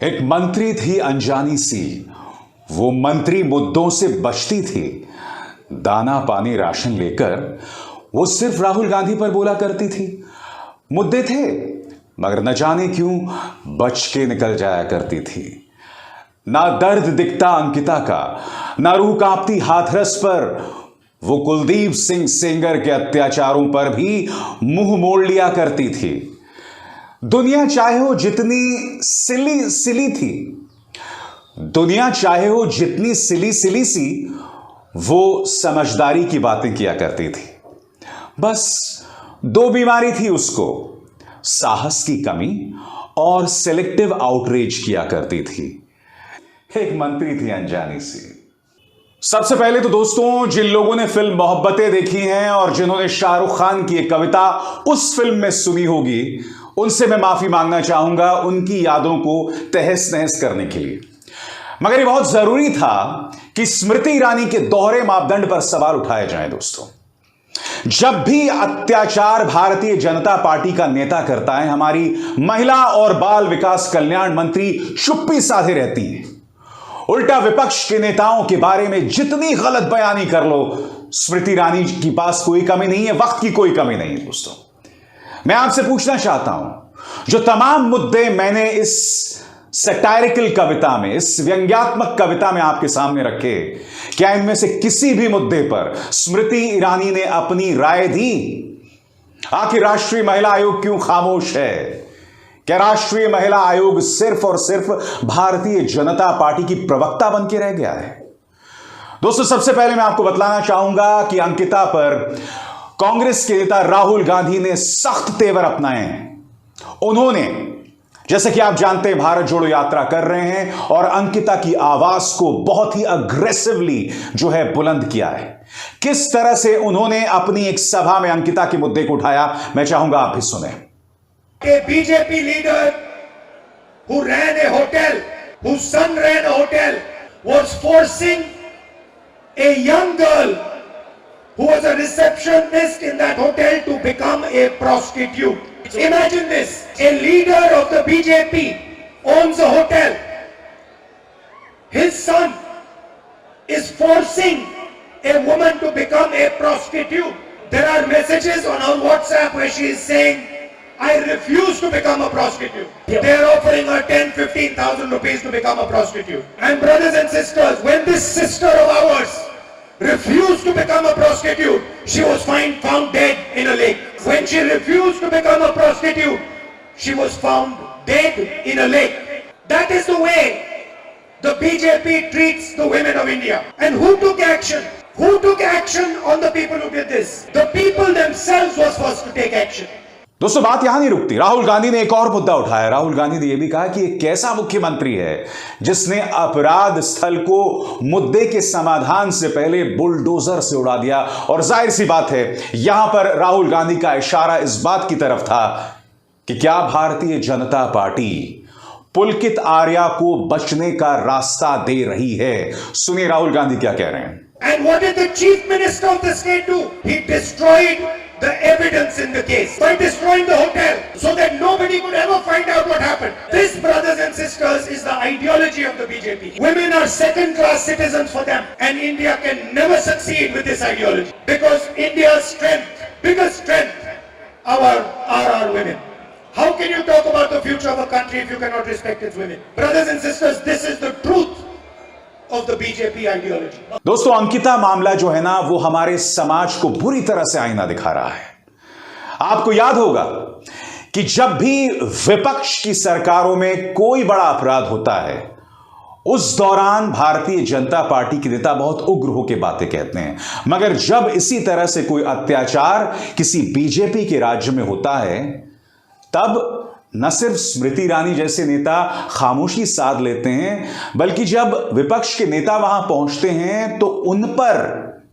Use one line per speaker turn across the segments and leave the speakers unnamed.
एक मंत्री थी अनजानी सी, वो मंत्री मुद्दों से बचती थी। दाना पानी राशन लेकर वो सिर्फ राहुल गांधी पर बोला करती थी। मुद्दे थे मगर न जाने क्यों बच के निकल जाया करती थी। ना दर्द दिखता अंकिता का, ना रूह कांपती हाथरस पर। वो कुलदीप सिंह सेंगर के अत्याचारों पर भी मुंह मोड़ लिया करती थी। दुनिया चाहे हो जितनी सिली सिली थी, दुनिया चाहे हो जितनी सिली सिली सी, वो समझदारी की बातें किया करती थी। बस दो बीमारी थी उसको, साहस की कमी और सिलेक्टिव आउटरीच किया करती थी। एक मंत्री थी अनजानी सी। सबसे पहले तो दोस्तों, जिन लोगों ने फिल्म मोहब्बतें देखी हैं और जिन्होंने शाहरुख खान की एक कविता उस फिल्म में सुनी होगी, उनसे मैं माफी मांगना चाहूंगा उनकी यादों को तहस नहस करने के लिए। मगर ये बहुत जरूरी था कि स्मृति ईरानी के दोहरे मापदंड पर सवाल उठाए जाएं। दोस्तों, जब भी अत्याचार भारतीय जनता पार्टी का नेता करता है, हमारी महिला और बाल विकास कल्याण मंत्री चुप्पी साधे रहती है। उल्टा विपक्ष के नेताओं के बारे में जितनी गलत बयानी कर लो, स्मृति ईरानी के पास कोई कमी नहीं है, वक्त की कोई कमी नहीं है। दोस्तों, मैं आपसे पूछना चाहता हूं, जो तमाम मुद्दे मैंने इस सैटारिकल कविता में, इस व्यंग्यात्मक कविता में आपके सामने रखे, क्या इनमें से किसी भी मुद्दे पर स्मृति ईरानी ने अपनी राय दी? आखिर राष्ट्रीय महिला आयोग क्यों खामोश है? क्या राष्ट्रीय महिला आयोग सिर्फ और सिर्फ भारतीय जनता पार्टी की प्रवक्ता बन के रह गया है? दोस्तों, सबसे पहले मैं आपको बतलाना चाहूंगा कि अंकिता पर कांग्रेस के नेता राहुल गांधी ने सख्त तेवर अपनाए हैं। उन्होंने, जैसे कि आप जानते हैं, भारत जोड़ो यात्रा कर रहे हैं और अंकिता की आवाज को बहुत ही अग्रेसिवली जो है बुलंद किया है। किस तरह से उन्होंने अपनी एक सभा में अंकिता के मुद्दे को उठाया, मैं चाहूंगा आप भी सुने।
A BJP leader who ran a hotel, whose son ran a hotel, was forcing a young girl who was a receptionist in that hotel to become a prostitute. Imagine this, a leader of the BJP owns a hotel. His son is forcing a woman to become a prostitute. There are messages on our WhatsApp where she is saying, I refuse to become a prostitute. They are offering her 10,000-15,000 rupees to become a prostitute. And brothers and sisters, when this sister of ours refused to become a prostitute, she was found dead in a lake. When she refused to become a prostitute, she was found dead in a lake. That is the way the BJP treats the women of India. And who took action? Who took action on the people who did this? The people themselves was forced to take action.
दोस्तों, बात यहां नहीं रुकती। राहुल गांधी ने एक और मुद्दा उठाया। राहुल गांधी ने यह भी कहा कि एक कैसा मुख्यमंत्री है जिसने अपराध स्थल को मुद्दे के समाधान से पहले बुलडोजर से उड़ा दिया। और जाहिर सी बात है, यहां पर राहुल गांधी का इशारा इस बात की तरफ था कि क्या भारतीय जनता पार्टी पुलकित आर्या को बचने का रास्ता दे रही है। सुनिए राहुल गांधी क्या कह रहे हैं।
And what did the chief minister of the state do? He destroyed the evidence in the case by destroying the hotel so that nobody could ever find out what happened. This, brothers and sisters, is the ideology of the BJP. Women are second-class citizens for them, and India can never succeed with this ideology because India's strength, biggest strength, are our women. How can you talk about the future of a country if you cannot respect its women? Brothers and sisters, this is the truth of the BJP ideology.
दोस्तों, अंकिता मामला जो है ना, वो हमारे समाज को बुरी तरह से आईना दिखा रहा है। आपको याद होगा कि जब भी विपक्ष की सरकारों में कोई बड़ा अपराध होता है, उस दौरान भारतीय जनता पार्टी के नेता बहुत उग्र होकर बातें कहते हैं। मगर जब इसी तरह से कोई अत्याचार किसी बीजेपी के राज्य में होता है, तब न सिर्फ स्मृति ईरानी जैसे नेता खामोशी साध लेते हैं, बल्कि जब विपक्ष के नेता वहां पहुंचते हैं तो उन पर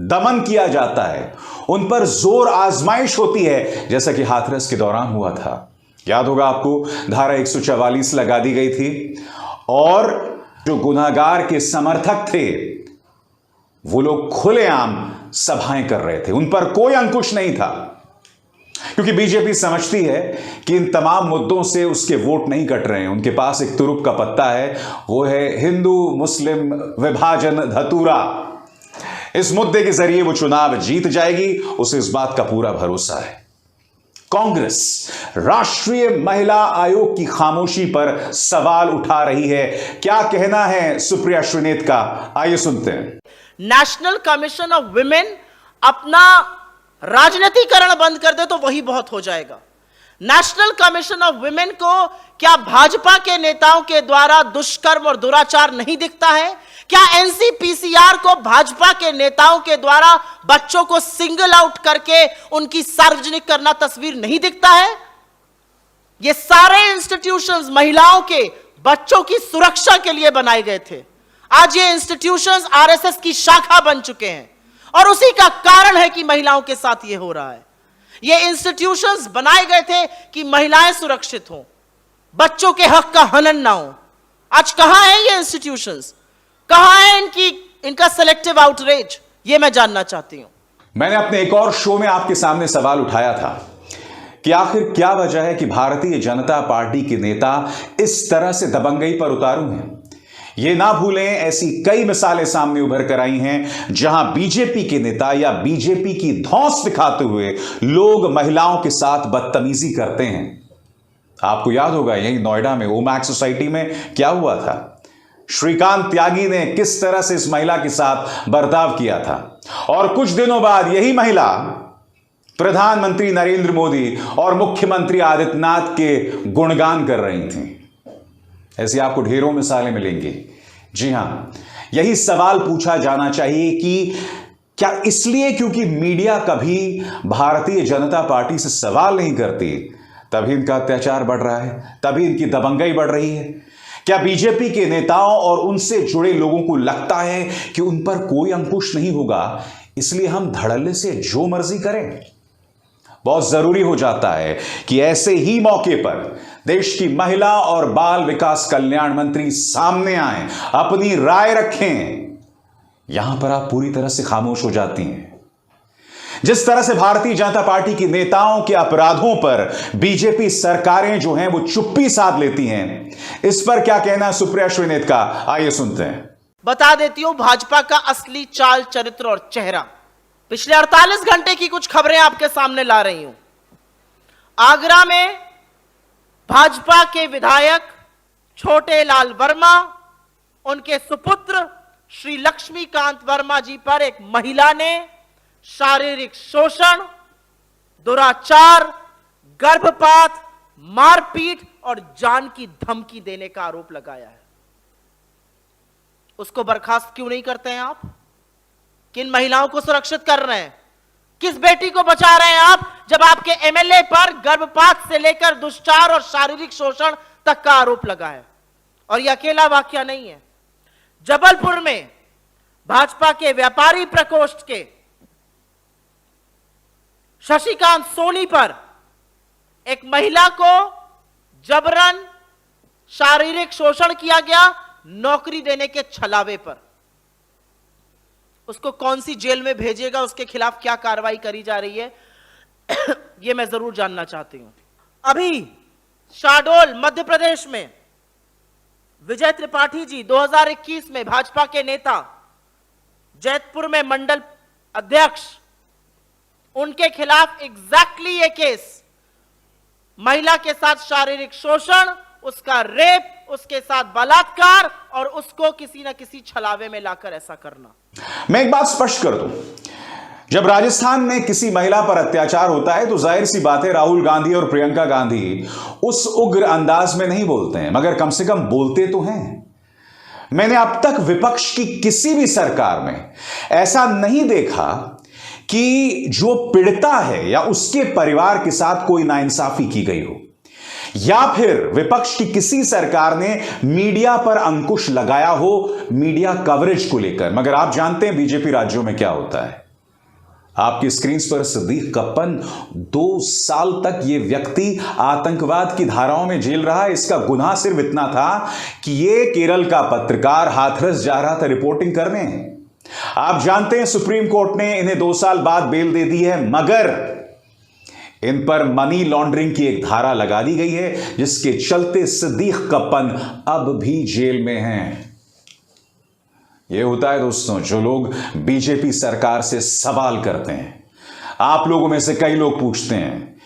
दमन किया जाता है, उन पर जोर आजमाइश होती है, जैसा कि हाथरस के दौरान हुआ था। याद होगा आपको, धारा 144 लगा दी गई थी और जो गुनहगार के समर्थक थे वो लोग खुलेआम सभाएं कर रहे थे, उन पर कोई अंकुश नहीं था। क्योंकि बीजेपी समझती है कि इन तमाम मुद्दों से उसके वोट नहीं कट रहे हैं। उनके पास एक तुरुप का पत्ता है, वो है हिंदू मुस्लिम विभाजन धतूरा। इस मुद्दे के जरिए वो चुनाव जीत जाएगी, उसे इस बात का पूरा भरोसा है। कांग्रेस राष्ट्रीय महिला आयोग की खामोशी पर सवाल उठा रही है। क्या कहना है सुप्रिया श्रीनेत का, आइए सुनते हैं।
नेशनल कमीशन ऑफ वुमेन अपना राजनीतिकरण बंद कर दे तो वही बहुत हो जाएगा। नेशनल कमीशन ऑफ वुमेन को क्या भाजपा के नेताओं के द्वारा दुष्कर्म और दुराचार नहीं दिखता है? क्या एनसीपीसीआर को भाजपा के नेताओं के द्वारा बच्चों को सिंगल आउट करके उनकी सार्वजनिक करना तस्वीर नहीं दिखता है? ये सारे इंस्टीट्यूशंस महिलाओं के बच्चों की सुरक्षा के लिए बनाए गए थे। आज ये इंस्टीट्यूशंस आरएसएस की शाखा बन चुके हैं और उसी का कारण है कि महिलाओं के साथ ये हो रहा है। ये इंस्टीट्यूशंस बनाए गए थे कि महिलाएं सुरक्षित हों, बच्चों के हक का हनन ना हो। आज कहां है ये इंस्टीट्यूशंस? कहां है इनका सेलेक्टिव आउटरीच? ये मैं जानना चाहती हूं।
मैंने अपने एक और शो में आपके सामने सवाल उठाया था कि आखिर क्या वजह है कि भारतीय जनता पार्टी के नेता इस तरह से दबंगई पर उतारू हैं। ये ना भूलें, ऐसी कई मिसालें सामने उभर कर आई हैं जहां बीजेपी के नेता या बीजेपी की धौंस दिखाते हुए लोग महिलाओं के साथ बदतमीजी करते हैं। आपको याद होगा यही नोएडा में ओमैक्स सोसाइटी में क्या हुआ था। श्रीकांत त्यागी ने किस तरह से इस महिला के साथ बर्ताव किया था और कुछ दिनों बाद यही महिला प्रधानमंत्री नरेंद्र मोदी और मुख्यमंत्री आदित्यनाथ के गुणगान कर रही थी। ऐसी आपको ढेरों मिसालें मिलेंगी। जी हां, यही सवाल पूछा जाना चाहिए कि क्या इसलिए क्योंकि मीडिया कभी भारतीय जनता पार्टी से सवाल नहीं करती तभी इनका अत्याचार बढ़ रहा है, तभी इनकी दबंगई बढ़ रही है? क्या बीजेपी के नेताओं और उनसे जुड़े लोगों को लगता है कि उन पर कोई अंकुश नहीं होगा, इसलिए हम धड़ल्ले से जो मर्जी करें? बहुत जरूरी हो जाता है कि ऐसे ही मौके पर देश की महिला और बाल विकास कल्याण मंत्री सामने आए, अपनी राय रखें। यहां पर आप पूरी तरह से खामोश हो जाती हैं। जिस तरह से भारतीय जनता पार्टी के नेताओं के अपराधों पर बीजेपी सरकारें जो हैं वो चुप्पी साध लेती हैं, इस पर क्या कहना है सुप्रिया श्रीनेत का, आइए सुनते हैं।
बता देती हूं भाजपा का असली चाल चरित्र और चेहरा। पिछले 48 घंटे की कुछ खबरें आपके सामने ला रही हूं। आगरा में भाजपा के विधायक छोटे लाल वर्मा, उनके सुपुत्र श्री लक्ष्मीकांत वर्मा जी पर एक महिला ने शारीरिक शोषण, दुराचार, गर्भपात, मारपीट और जान की धमकी देने का आरोप लगाया है। उसको बर्खास्त क्यों नहीं करते हैं आप? किन महिलाओं को सुरक्षित कर रहे हैं? किस बेटी को बचा रहे हैं आप, जब आपके एमएलए पर गर्भपात से लेकर दुष्चार और शारीरिक शोषण तक का आरोप लगा है? और यह अकेला वाकया नहीं है। जबलपुर में भाजपा के व्यापारी प्रकोष्ठ के शशिकांत सोनी पर एक महिला को जबरन शारीरिक शोषण किया गया, नौकरी देने के छलावे पर। उसको कौन सी जेल में भेजेगा, उसके खिलाफ क्या कार्रवाई करी जा रही है, यह मैं जरूर जानना चाहती हूं। अभी शाहडोल मध्य प्रदेश में विजय त्रिपाठी जी 2021 में भाजपा के नेता, जैतपुर में मंडल अध्यक्ष, उनके खिलाफ एग्जैक्टली ये केस, महिला के साथ शारीरिक शोषण, उसका रेप, उसके साथ बलात्कार और उसको किसी न किसी छलावे में लाकर ऐसा करना।
मैं एक बात स्पष्ट कर दूं, जब राजस्थान में किसी महिला पर अत्याचार होता है तो जाहिर सी बात है राहुल गांधी और प्रियंका गांधी उस उग्र अंदाज में नहीं बोलते हैं, मगर कम से कम बोलते तो हैं। मैंने अब तक विपक्ष की किसी भी सरकार में ऐसा नहीं देखा कि जो पीड़िता है या उसके परिवार के साथ कोई नाइंसाफी की गई हो, या फिर विपक्ष की किसी सरकार ने मीडिया पर अंकुश लगाया हो मीडिया कवरेज को लेकर। मगर आप जानते हैं बीजेपी राज्यों में क्या होता है। आपकी स्क्रीन पर सिद्दीक कप्पन 2 साल तक यह व्यक्ति आतंकवाद की धाराओं में जेल रहा। इसका गुनाह सिर्फ इतना था कि यह केरल का पत्रकार हाथरस जा रहा था रिपोर्टिंग करने। आप जानते हैं सुप्रीम कोर्ट ने इन्हें 2 साल बाद बेल दे दी है, मगर इन पर मनी लॉन्ड्रिंग की एक धारा लगा दी गई है, जिसके चलते सिद्दीक कप्पन अब भी जेल में हैं। यह होता है दोस्तों, जो लोग बीजेपी सरकार से सवाल करते हैं। आप लोगों में से कई लोग पूछते हैं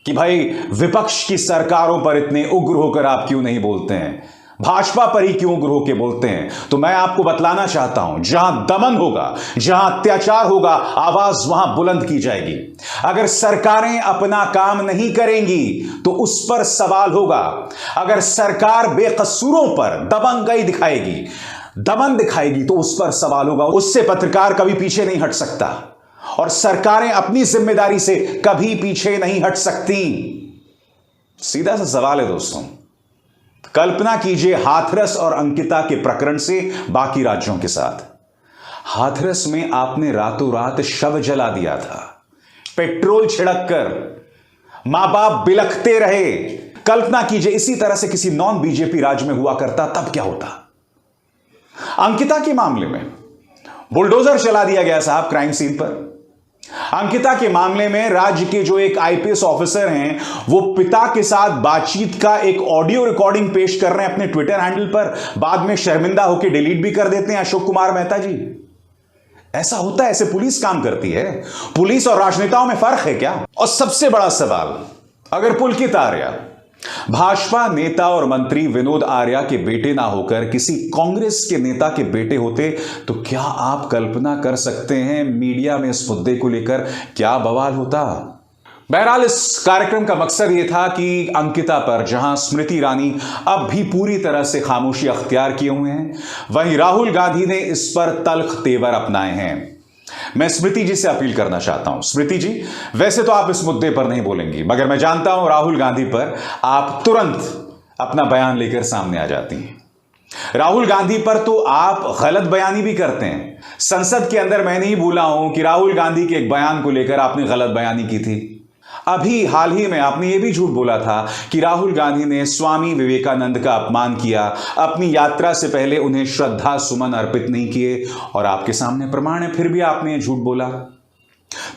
कि भाई विपक्ष की सरकारों पर इतने उग्र होकर आप क्यों नहीं बोलते हैं, भाजपा पर ही क्यों उग्र होकर बोलते हैं। तो मैं आपको बतलाना चाहता हूं, जहां दमन होगा, जहां अत्याचार होगा, आवाज वहां बुलंद की जाएगी। अगर सरकारें अपना काम नहीं करेंगी तो उस पर सवाल होगा। अगर सरकार बेकसूरों पर दबंगई दिखाएगी, दमन दिखाएगी, तो उस पर सवाल होगा। उससे पत्रकार कभी पीछे नहीं हट सकता और सरकारें अपनी जिम्मेदारी से कभी पीछे नहीं हट सकती। सीधा सा सवाल है दोस्तों, कल्पना कीजिए हाथरस और अंकिता के प्रकरण से बाकी राज्यों के साथ। हाथरस में आपने रातों रात शव जला दिया था, पेट्रोल छिड़क कर। मां बाप बिलखते रहे। कल्पना कीजिए इसी तरह से किसी नॉन बीजेपी राज्य में हुआ करता, तब क्या होता। अंकिता के मामले में बुलडोजर चला दिया गया साहब क्राइम सीन पर। अंकिता के मामले में राज्य के जो एक आईपीएस ऑफिसर हैं, वो पिता के साथ बातचीत का एक ऑडियो रिकॉर्डिंग पेश कर रहे हैं अपने ट्विटर हैंडल पर, बाद में शर्मिंदा होकर डिलीट भी कर देते हैं अशोक कुमार मेहता जी। ऐसा होता है, ऐसे पुलिस काम करती है। पुलिस और राजनेताओं में फर्क है क्या। और सबसे बड़ा सवाल, अगर पुलकित आर्या भाजपा नेता और मंत्री विनोद आर्या के बेटे ना होकर किसी कांग्रेस के नेता के बेटे होते, तो क्या आप कल्पना कर सकते हैं मीडिया में इस मुद्दे को लेकर क्या बवाल होता। बहरहाल इस कार्यक्रम का मकसद यह था कि अंकिता पर जहां स्मृति ईरानी अब भी पूरी तरह से खामोशी अख्तियार किए हुए हैं, वहीं राहुल गांधी ने इस पर तल्ख तेवर अपनाए हैं। मैं स्मृति जी से अपील करना चाहता हूं, स्मृति जी वैसे तो आप इस मुद्दे पर नहीं बोलेंगी, मगर मैं जानता हूं राहुल गांधी पर आप तुरंत अपना बयान लेकर सामने आ जाती हैं। राहुल गांधी पर तो आप गलत बयानी भी करते हैं। संसद के अंदर मैं नहीं भूला हूं कि राहुल गांधी के एक बयान को लेकर आपने गलत बयानी की थी। अभी हाल ही में आपने यह भी झूठ बोला था कि राहुल गांधी ने स्वामी विवेकानंद का अपमान किया, अपनी यात्रा से पहले उन्हें श्रद्धा सुमन अर्पित नहीं किए, और आपके सामने प्रमाण है, फिर भी आपने झूठ बोला।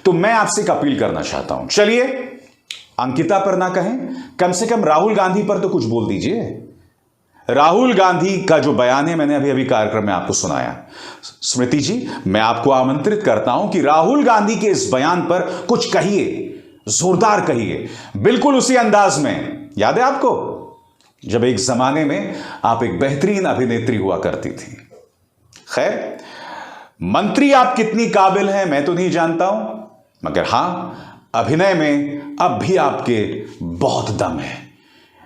तो मैं आपसे एक अपील करना चाहता हूं, चलिए अंकिता पर ना कहें, कम से कम राहुल गांधी पर तो कुछ बोल दीजिए। राहुल गांधी का जो बयान है मैंने अभी अभी कार्यक्रम में आपको सुनाया। स्मृति जी मैं आपको आमंत्रित करता हूं कि राहुल गांधी के इस बयान पर कुछ कहिए, जोरदार कहिए, बिल्कुल उसी अंदाज में। याद है आपको जब एक जमाने में आप एक बेहतरीन अभिनेत्री हुआ करती थी। खैर, मंत्री आप कितनी काबिल हैं मैं तो नहीं जानता हूं, मगर हां अभिनय में अब भी आपके बहुत दम है।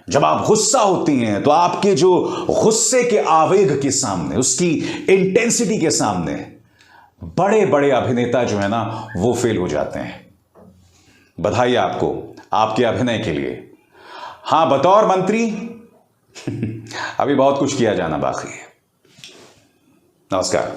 जब आप गुस्सा होती हैं तो आपके जो गुस्से के आवेग के सामने, उसकी इंटेंसिटी के सामने बड़े बड़े अभिनेता जो है ना वो फेल हो जाते हैं। बधाई आपको आपके अभिनय के लिए। हां बतौर मंत्री अभी बहुत कुछ किया जाना बाकी है। नमस्कार।